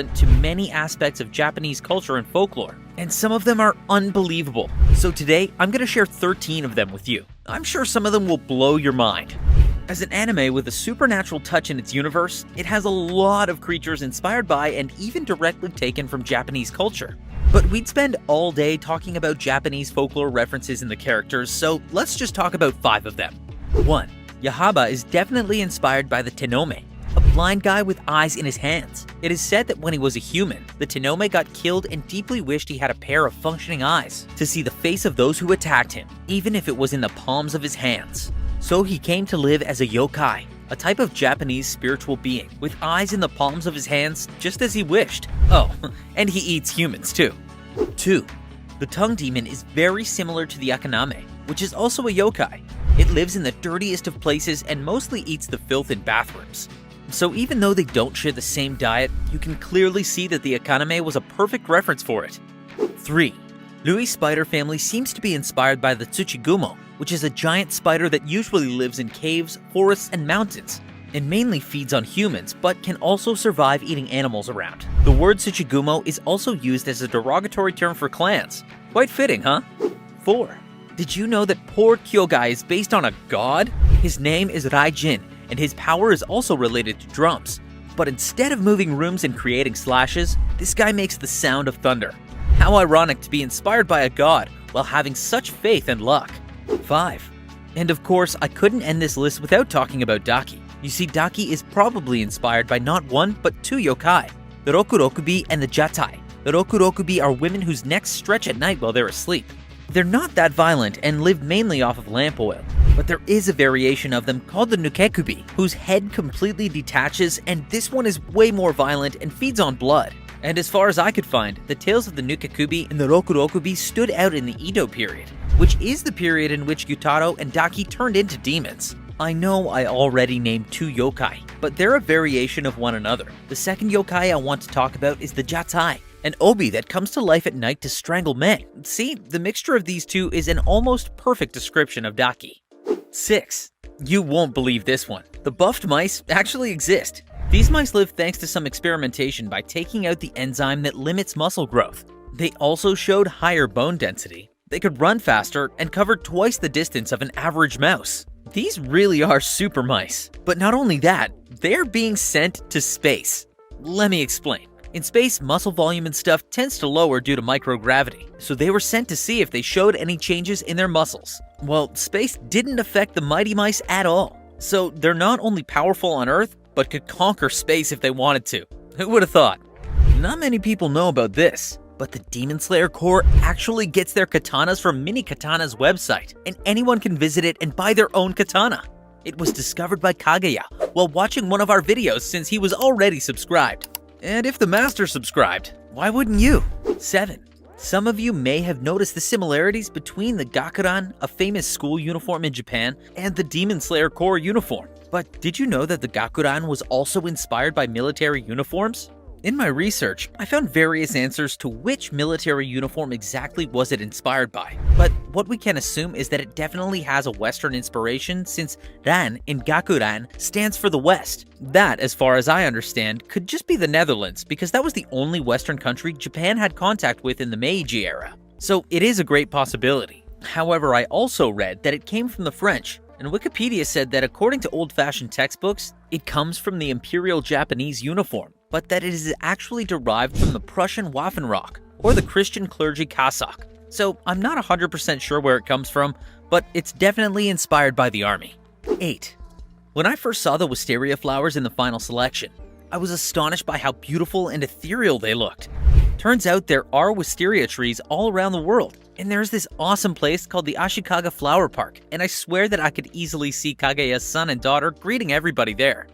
to many aspects of Japanese culture and folklore, and some of them are unbelievable. So today, I'm going to share 13 of them with you. I'm sure some of them will blow your mind. As an anime with a supernatural touch in its universe, it has a lot of creatures inspired by and even directly taken from Japanese culture. But we'd spend all day talking about Japanese folklore references in the characters, so let's just talk about 5 of them. 1. Yahaba is definitely inspired by the Tenome, a blind guy with eyes in his hands. It is said that when he was a human, the Tenome got killed and deeply wished he had a pair of functioning eyes to see the face of those who attacked him, even if it was in the palms of his hands. So he came to live as a yokai, a type of Japanese spiritual being, with eyes in the palms of his hands just as he wished. Oh, and he eats humans too. 2. The tongue demon is very similar to the Akaname, which is also a yokai. It lives in the dirtiest of places and mostly eats the filth in bathrooms. So even though they don't share the same diet, you can clearly see that the Akaname was a perfect reference for it. 3. Louis' spider family seems to be inspired by the Tsuchigumo, which is a giant spider that usually lives in caves, forests, and mountains, and mainly feeds on humans, but can also survive eating animals around. The word Tsuchigumo is also used as a derogatory term for clans. Quite fitting, huh? 4. Did you know that poor Kyogai is based on a god? His name is Raijin, and his power is also related to drums. But instead of moving rooms and creating slashes, this guy makes the sound of thunder. How ironic to be inspired by a god while having such faith and luck. 5. And of course, I couldn't end this list without talking about Daki. You see, Daki is probably inspired by not one, but 2 yokai, the Rokurokubi and the Jatai. The Rokurokubi are women whose necks stretch at night while they're asleep. They're not that violent and live mainly off of lamp oil, but there is a variation of them called the Nukekubi, whose head completely detaches, and this one is way more violent and feeds on blood. And as far as I could find, the tales of the Nukekubi and the Rokurokubi stood out in the Edo period, which is the period in which Gyutaro and Daki turned into demons. I know I already named 2 yokai, but they're a variation of one another. The second yokai I want to talk about is the Jatai, an obi that comes to life at night to strangle men. See, the mixture of these two is an almost perfect description of Daki. 6. You won't believe this one. The buffed mice actually exist. These mice live thanks to some experimentation by taking out the enzyme that limits muscle growth. They also showed higher bone density. They could run faster and cover twice the distance of an average mouse. These really are super mice. But not only that, they're being sent to space. Let me explain. In space, muscle volume and stuff tends to lower due to microgravity, so they were sent to see if they showed any changes in their muscles. Well, space didn't affect the mighty mice at all. So they're not only powerful on Earth, but could conquer space if they wanted to. Who would have thought? Not many people know about this, but the Demon Slayer Corps actually gets their katanas from Mini Katana's website, and anyone can visit it and buy their own katana. It was discovered by Kaguya while watching one of our videos since he was already subscribed. And if the master subscribed, why wouldn't you? 7. Some of you may have noticed the similarities between the Gakuran, a famous school uniform in Japan, and the Demon Slayer Corps uniform. But did you know that the Gakuran was also inspired by military uniforms? In my research, I found various answers to which military uniform exactly was it inspired by. But what we can assume is that it definitely has a Western inspiration since Ran in Gakuran stands for the West. That, as far as I understand, could just be the Netherlands because that was the only Western country Japan had contact with in the Meiji era. So it is a great possibility. However, I also read that it came from the French, and Wikipedia said that according to old-fashioned textbooks, it comes from the Imperial Japanese uniform, but that it is actually derived from the Prussian Waffenrock, or the Christian clergy cassock. So I'm not 100% sure where it comes from, but it's definitely inspired by the army. 8. When I first saw the wisteria flowers in the final selection, I was astonished by how beautiful and ethereal they looked. Turns out there are wisteria trees all around the world, and there's this awesome place called the Ashikaga Flower Park, and I swear that I could easily see Kaguya's son and daughter greeting everybody there.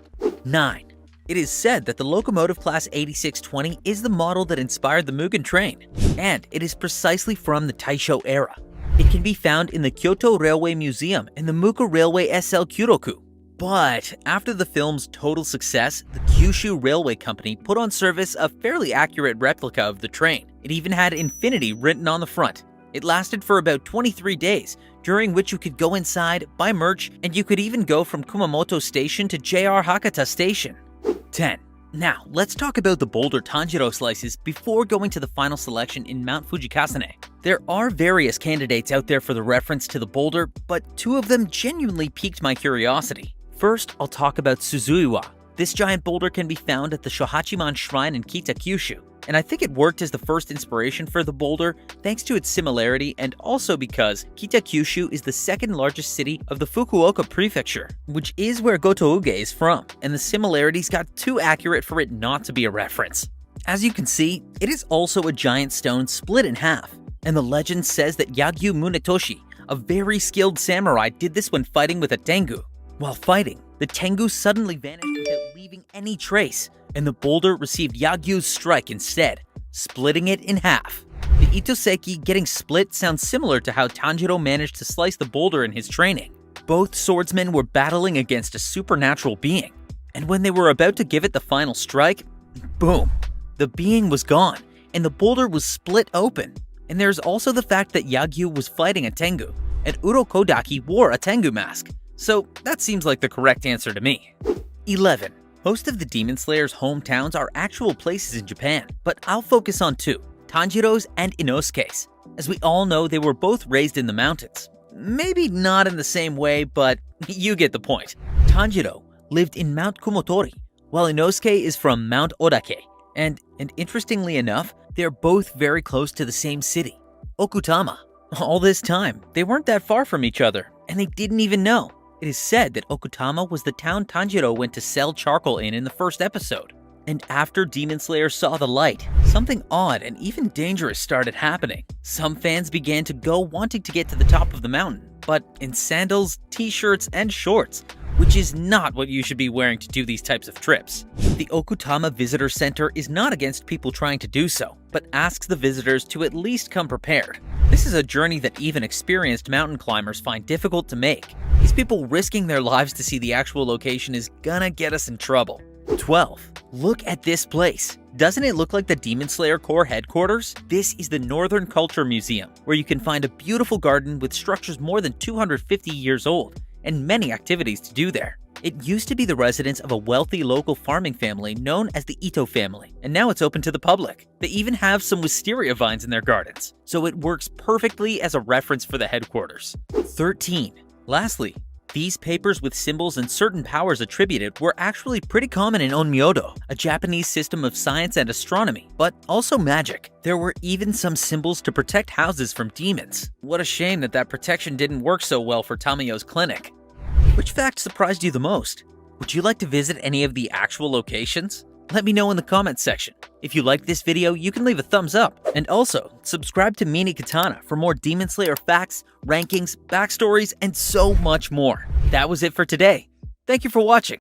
9. It is said that the locomotive class 8620 is the model that inspired the Mugen train, and it is precisely from the Taisho era. It can be found in the Kyoto Railway Museum and the Muka Railway SL Kyotoku. But after the film's total success, the Kyushu Railway Company put on service a fairly accurate replica of the train. It even had Infinity written on the front. It lasted for about 23 days, during which you could go inside, buy merch, and you could even go from Kumamoto Station to JR Hakata Station. 10. Now, let's talk about the Boulder Tanjiro slices before going to the final selection in Mount Fujikasane. There are various candidates out there for the reference to the boulder, but two of them genuinely piqued my curiosity. First, I'll talk about Suzuiwa. This giant boulder can be found at the Shohachiman Shrine in Kita-Kyushu, and I think it worked as the first inspiration for the boulder thanks to its similarity and also because Kita-Kyushu is the second largest city of the Fukuoka prefecture, which is where Goto Uge is from, and the similarities got too accurate for it not to be a reference. As you can see, it is also a giant stone split in half, and the legend says that Yagyu Munetoshi, a very skilled samurai, did this when fighting with a Tengu. While fighting, the Tengu suddenly vanished without leaving any trace, and the boulder received Yagyu's strike instead, splitting it in half. The Itoseki getting split sounds similar to how Tanjiro managed to slice the boulder in his training. Both swordsmen were battling against a supernatural being, and when they were about to give it the final strike, boom, the being was gone, and the boulder was split open. And there's also the fact that Yagyu was fighting a Tengu, and Urokodaki wore a Tengu mask. So that seems like the correct answer to me. 11. Most of the Demon Slayer's hometowns are actual places in Japan, but I'll focus on two, Tanjiro's and Inosuke's. As we all know, they were both raised in the mountains. Maybe not in the same way, but you get the point. Tanjiro lived in Mount Kumotori, while Inosuke is from Mount Odake. And interestingly enough, they're both very close to the same city, Okutama. All this time, they weren't that far from each other, and they didn't even know. It is said that Okutama was the town Tanjiro went to sell charcoal in the first episode. And after Demon Slayer saw the light, something odd and even dangerous started happening. Some fans began to go wanting to get to the top of the mountain, but in sandals, t-shirts, and shorts, which is not what you should be wearing to do these types of trips. The Okutama Visitor Center is not against people trying to do so, but asks the visitors to at least come prepared. This is a journey that even experienced mountain climbers find difficult to make. These people risking their lives to see the actual location is gonna get us in trouble. 12. Look at this place. Doesn't it look like the Demon Slayer Corps headquarters? This is the Northern Culture Museum, where you can find a beautiful garden with structures more than 250 years old, and many activities to do there. It used to be the residence of a wealthy local farming family known as the Ito family, and now it's open to the public. They even have some wisteria vines in their gardens, so it works perfectly as a reference for the headquarters. 13. Lastly, these papers with symbols and certain powers attributed were actually pretty common in Onmyodo, a Japanese system of science and astronomy, but also magic. There were even some symbols to protect houses from demons. What a shame that protection didn't work so well for Tamayo's clinic. Which fact surprised you the most? Would you like to visit any of the actual locations? Let me know in the comments section. If you liked this video, you can leave a thumbs up. And also, subscribe to Mini Katana for more Demon Slayer facts, rankings, backstories, and so much more. That was it for today. Thank you for watching.